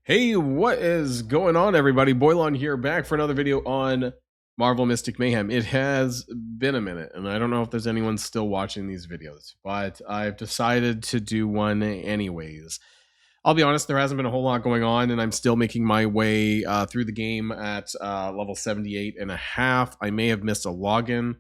Hey, what is going on, everybody? Boilon here, back for another video on Marvel Mystic Mayhem. It has been a minute, and I don't know if there's anyone still watching these videos, but I've decided to do one anyways. I'll be honest, there hasn't been a whole lot going on, and I'm still making my way through the game at level 78.5. I may have missed a login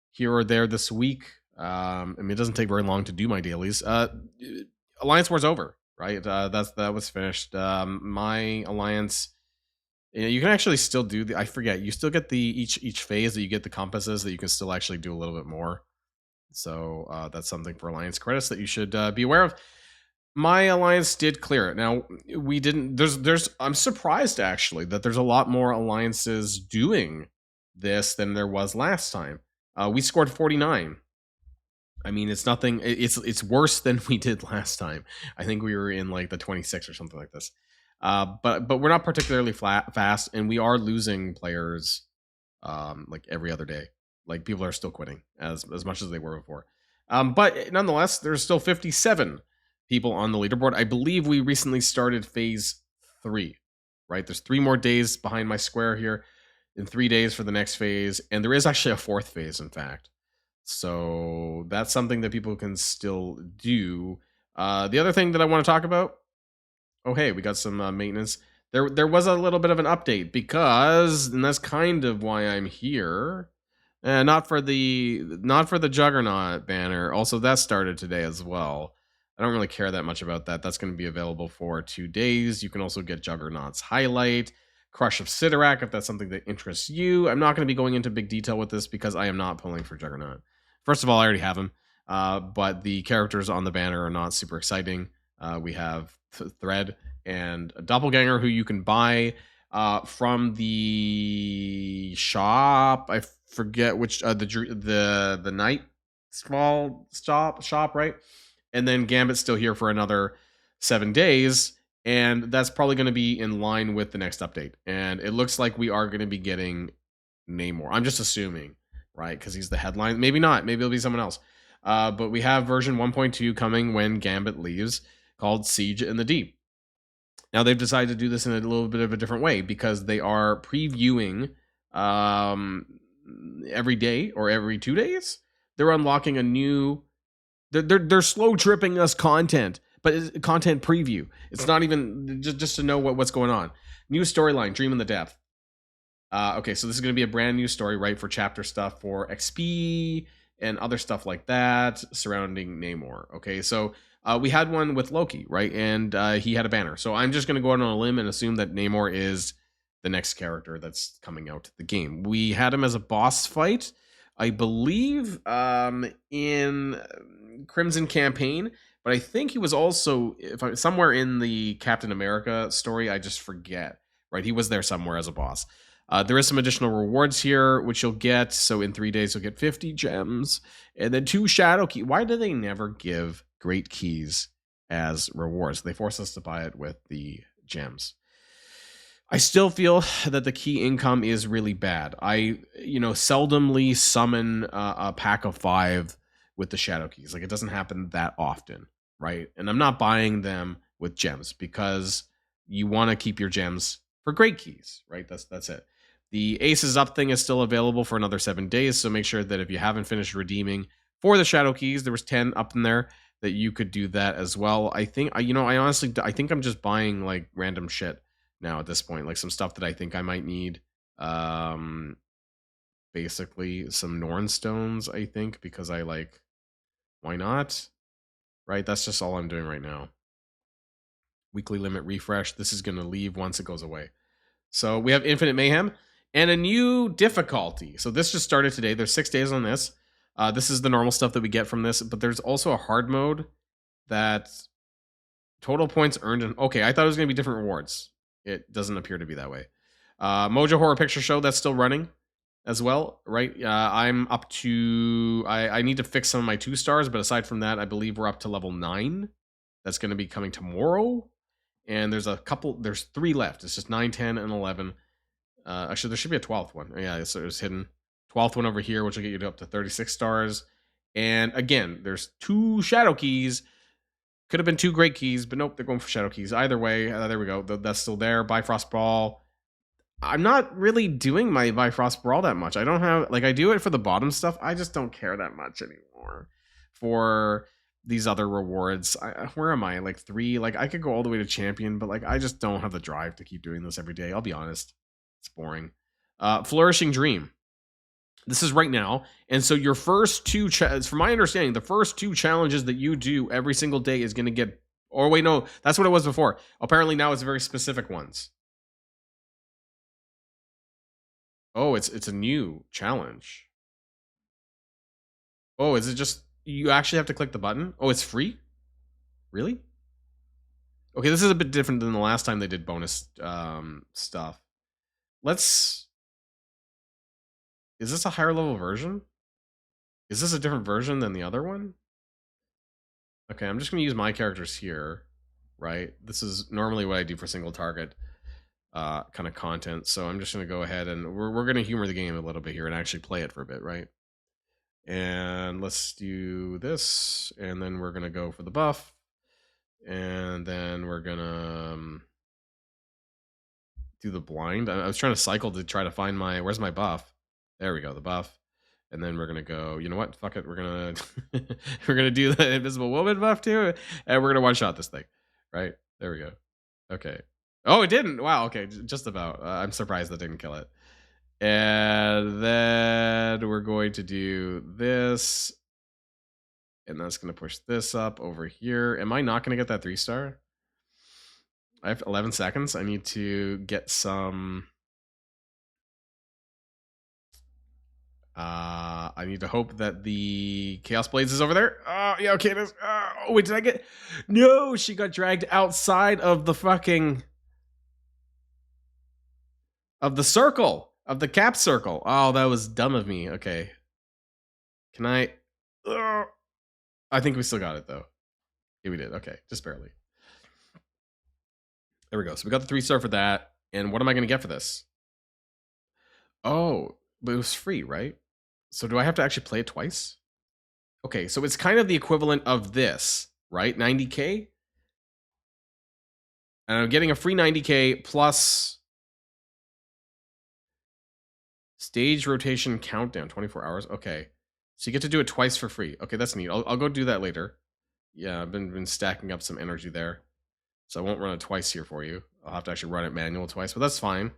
here or there this week. I mean, it doesn't take very long to do my dailies. Alliance War's over, right? That was finished. My alliance, you can actually still do the. I forget. You still get the each phase that you get the compasses that you can still actually do a little bit more. So that's something for alliance credits that you should be aware of. My alliance did clear it. Now we didn't. There's. I'm surprised actually that there's a lot more alliances doing this than there was last time. We scored 49. I mean, it's nothing. It's worse than we did last time. I think we were in like the 26 or something like this. But we're not particularly fast, and we are losing players like every other day. Like people are still quitting as much as they were before. But nonetheless, there's still 57 people on the leaderboard. I believe we recently started phase 3. Right? There's 3 more days behind my square here, in 3 days for the next phase, and there is actually a 4th phase, in fact. So that's something that people can still do. The other thing that I want to talk about. Oh, hey, we got some maintenance. There was a little bit of an update because, and that's kind of why I'm here. Not for the Juggernaut banner. Also, that started today as well. I don't really care that much about that. That's going to be available for 2 days. You can also get Juggernaut's highlight, Crush of Sidorak, if that's something that interests you. I'm not going to be going into big detail with this because I am not pulling for Juggernaut. First of all, I already have him, but the characters on the banner are not super exciting. We have Thread and a Doppelganger who you can buy from the shop. I forget which the night small shop, right? And then Gambit's still here for another 7 days, and that's probably going to be in line with the next update. And it looks like we are going to be getting Namor. I'm just assuming, right? Because he's the headline. Maybe not. Maybe it'll be someone else. But we have version 1.2 coming when Gambit leaves, called Siege in the Deep. Now they've decided to do this in a little bit of a different way because they are previewing every day or every 2 days. They're unlocking a new. They're slow tripping us content, but it's content preview. It's not even just to know what's going on. New storyline, Dream in the Depth. Okay, so this is going to be a brand new story, right, for chapter stuff for XP and other stuff like that surrounding Namor. Okay, so we had one with Loki, right, and he had a banner. So I'm just going to go out on a limb and assume that Namor is the next character that's coming out to the game. We had him as a boss fight, I believe, in Crimson Campaign, but I think he was also somewhere in the Captain America story. I just forget, right? He was there somewhere as a boss. There is some additional rewards here, which you'll get. So in 3 days, you'll get 50 gems and then 2 shadow keys. Why do they never give great keys as rewards? They force us to buy it with the gems. I still feel that the key income is really bad. I, seldomly summon a pack of 5 with the shadow keys. Like, it doesn't happen that often, right? And I'm not buying them with gems because you want to keep your gems for great keys, right? That's it. The Aces Up thing is still available for another 7 days, so make sure that if you haven't finished redeeming for the shadow keys, there was 10 up in there, that you could do that as well. I think, I honestly, I think I'm just buying like random shit now at this point, like some stuff that I think I might need. Basically some Norn stones, I think, because I like, why not? Right? That's just all I'm doing right now. Weekly limit refresh. This is going to leave once it goes away. So we have Infinite Mayhem and a new difficulty. So this just started today. There's 6 days on this. This is the normal stuff that we get from this, but there's also a hard mode that total points earned. Okay, I thought it was going to be different rewards. It doesn't appear to be that way. Mojo Horror Picture Show, that's still running as well, right? I'm up to... I need to fix some of my 2 stars, but aside from that, I believe we're up to level 9. That's going to be coming tomorrow. And there's 3 left. It's just 9, 10, and 11. Actually, there should be a 12th one. Yeah, so it's hidden. 12th one over here, which will get you up to 36 stars. And again, there's 2 shadow keys Could have been 2 great keys, but nope, they're going for shadow keys. Either way, there we go. That's still there. Bifrost Brawl. I'm not really doing my Bifrost Brawl that much. I don't have, like, I do it for the bottom stuff. I just don't care that much anymore for these other rewards. Where am I? Like 3? Like, I could go all the way to champion, but like, I just don't have the drive to keep doing this every day. I'll be honest. It's boring. Flourishing Dream. This is right now. And so your first 2, from my understanding, the first 2 challenges that you do every single day is going to get, or wait, no, that's what it was before. Apparently now it's very specific ones. Oh, it's a new challenge. Oh, is it just, you actually have to click the button? Oh, it's free? Really? Okay, this is a bit different than the last time they did bonus stuff. Is this a higher level version? Is this a different version than the other one? Okay, I'm just going to use my characters here, right? This is normally what I do for single target kind of content. So I'm just going to go ahead and we're going to humor the game a little bit here and actually play it for a bit, right? And let's do this. And then we're going to go for the buff. And then we're going to do the blind. I was trying to cycle to try to find where's my buff? There we go, the buff. And then we're gonna go, you know what? Fuck it. We're gonna do the invisible woman buff too. And we're gonna one shot this thing. Right? There we go. Okay. Oh, it didn't. Wow, okay, just about. I'm surprised that didn't kill it. And then we're going to do this. And that's gonna push this up over here. Am I not gonna get that 3-star? I have 11 seconds. I need to get some. I need to hope that the Chaos Blades is over there. Oh, yeah, okay, it is. Oh, wait, did I get... No, she got dragged outside of the fucking... Of the circle. Of the cap circle. Oh, that was dumb of me. Okay. Can I... I think we still got it, though. Yeah, we did. Okay, just barely. There we go. So we got the 3-star for that. And what am I going to get for this? Oh, but it was free, right? So do I have to actually play it twice? Okay, so it's kind of the equivalent of this, right? 90K? And I'm getting a free 90K plus stage rotation countdown, 24 hours. Okay, so you get to do it twice for free. Okay, that's neat. I'll go do that later. Yeah, I've been stacking up some energy there. So I won't run it twice here for you. I'll have to actually run it manual twice, but that's fine,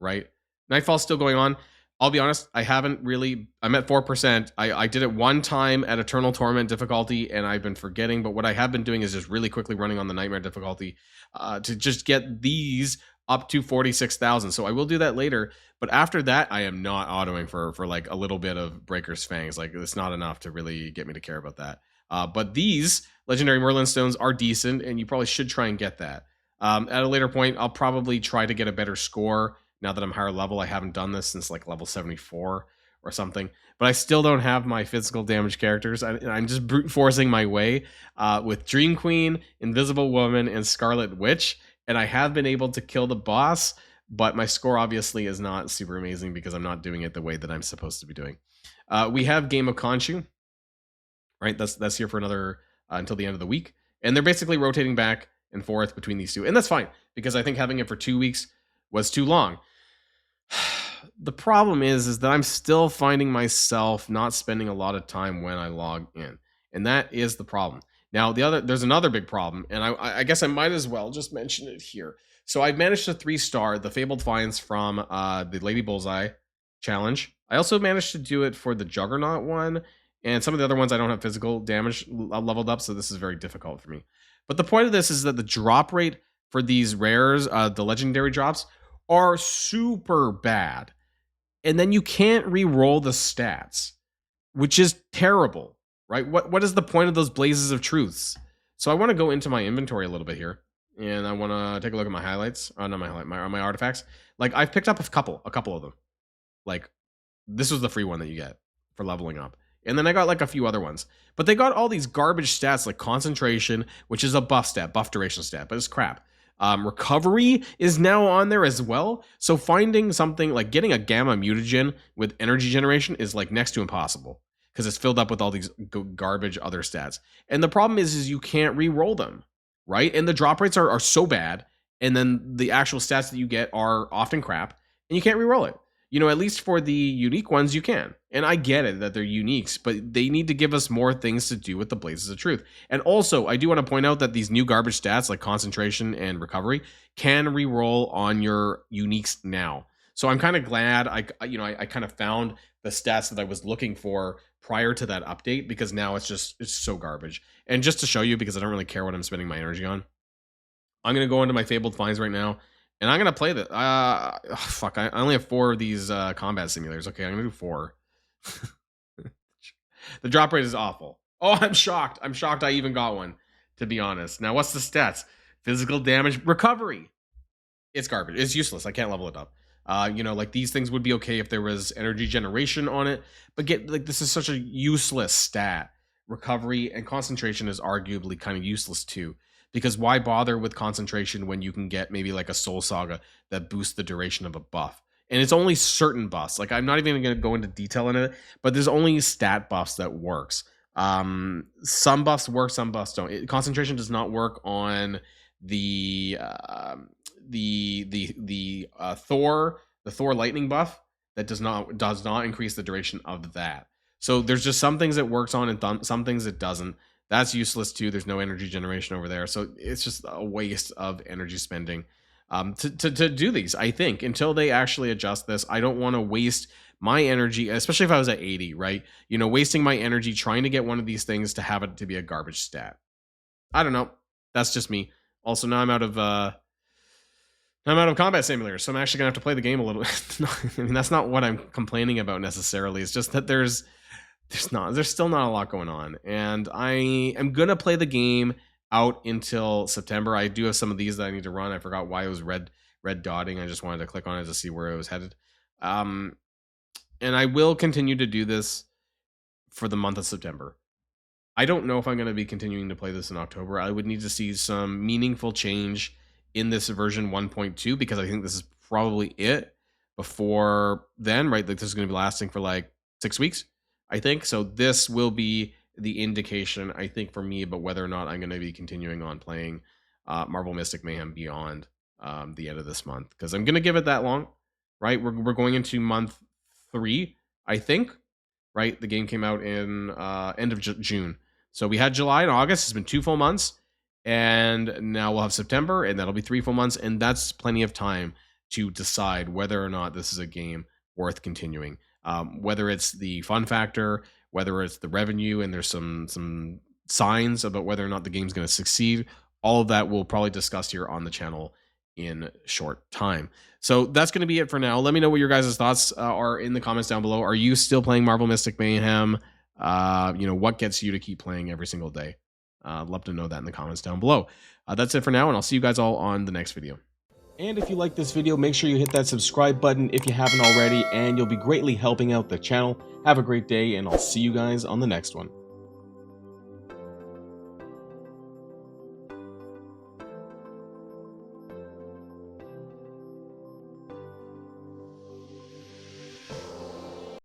right? Nightfall's still going on. I'll be honest, I haven't really... I'm at 4%. I did it one time at Eternal Torment difficulty, and I've been forgetting, but what I have been doing is just really quickly running on the Nightmare difficulty to just get these up to 46,000. So I will do that later, but after that, I am not autoing for like a little bit of Breaker's Fangs. Like, it's not enough to really get me to care about that. But these Legendary Merlin Stones are decent, and you probably should try and get that. At a later point, I'll probably try to get a better score. Now that I'm higher level, I haven't done this since like level 74 or something. But I still don't have my physical damage characters. I'm just brute forcing my way with Dream Queen, Invisible Woman, and Scarlet Witch. And I have been able to kill the boss, but my score obviously is not super amazing because I'm not doing it the way that I'm supposed to be doing. We have Game of Khonshu, right? That's here for another until the end of the week. And they're basically rotating back and forth between these two. And that's fine because I think having it for 2 weeks was too long. The problem is that I'm still finding myself not spending a lot of time when I log in, and that is the problem. Now, there's another big problem, and I guess I might as well just mention it here. So I've managed to 3-star the Fabled Finds from the Lady Bullseye challenge. I also managed to do it for the Juggernaut one, and some of the other ones I don't have physical damage leveled up, so this is very difficult for me. But the point of this is that the drop rate for these rares, the legendary drops, are super bad. And then you can't re-roll the stats, which is terrible, right? What is the point of those blazes of truths? So I want to go into my inventory a little bit here, and I want to take a look at my highlights. Not my highlight, my artifacts. Like, I've picked up a couple of them. Like, this was the free one that you get for leveling up. And then I got like a few other ones. But they got all these garbage stats like concentration, which is a buff stat, buff duration stat, but it's crap. Recovery is now on there as well. So finding something like getting a gamma mutagen with energy generation is like next to impossible. because it's filled up with all these garbage other stats. And the problem is you can't re-roll them, right? And the drop rates are so bad, and then the actual stats that you get are often crap, and you can't re-roll it. You know, at least for the unique ones, you can. And I get it that they're uniques, but they need to give us more things to do with the Blazes of Truth. And also, I do want to point out that these new garbage stats like concentration and recovery can re-roll on your uniques now. So I'm kind of glad I kind of found the stats that I was looking for prior to that update, because now it's so garbage. And just to show you, because I don't really care what I'm spending my energy on, I'm going to go into my Fabled Finds right now, and I'm going to play the... fuck, I only have 4 of these combat simulators. Okay, I'm going to do 4. The drop rate is awful. Oh, I'm shocked. I'm shocked I even got one, to be honest. Now, what's the stats? Physical damage, recovery. It's garbage. It's useless. I can't level it up. You know, like these things would be okay if there was energy generation on it, but this is such a useless stat. Recovery and concentration is arguably kind of useless too, because why bother with concentration when you can get maybe like a Soul Saga that boosts the duration of a buff? And it's only certain buffs. Like, I'm not even going to go into detail in it, but there's only stat buffs that works. Some buffs work, some buffs don't. Concentration does not work on the Thor lightning buff. That does not increase the duration of that. So there's just some things it works on and some things it doesn't. That's useless too. There's no energy generation over there, so it's just a waste of energy spending to do these. I think until they actually adjust this, I don't want to waste my energy, especially if I was at 80, right? You know, wasting my energy trying to get one of these things to have it to be a garbage stat. I don't know. That's just me. Also, now I'm out of combat simulators, so I'm actually gonna have to play the game a little bit. I mean, that's not what I'm complaining about necessarily. It's just that there's still not a lot going on, and I am gonna play the game out until September. I do have some of these that I need to run. I forgot why it was red dotting. I just wanted to click on it to see where it was headed. And I will continue to do this for the month of September. I don't know if I'm going to be continuing to play this in October. I would need to see some meaningful change in this version 1.2, because I think this is probably it before then, right? Like, this is going to be lasting for like 6 weeks, I think. So this will be the indication, I think, for me about whether or not I'm going to be continuing on playing Marvel Mystic Mayhem beyond the end of this month, because I'm going to give it that long, right? We're going into month 3, I think, right? The game came out in end of June. So we had July and August. It's been 2 full months. And now we'll have September, and that'll be 3 full months. And that's plenty of time to decide whether or not this is a game worth continuing. Whether it's the fun factor, whether it's the revenue, and there's some signs about whether or not the game's going to succeed. All of that we'll probably discuss here on the channel in short time. So that's going to be it for now. Let me know what your guys' thoughts are in the comments down below. Are you still playing Marvel Mystic Mayhem? You know, what gets you to keep playing every single day? I'd love to know that in the comments down below. That's it for now, and I'll see you guys all on the next video. And if you like this video, make sure you hit that subscribe button if you haven't already, and you'll be greatly helping out the channel. Have a great day, and I'll see you guys on the next one.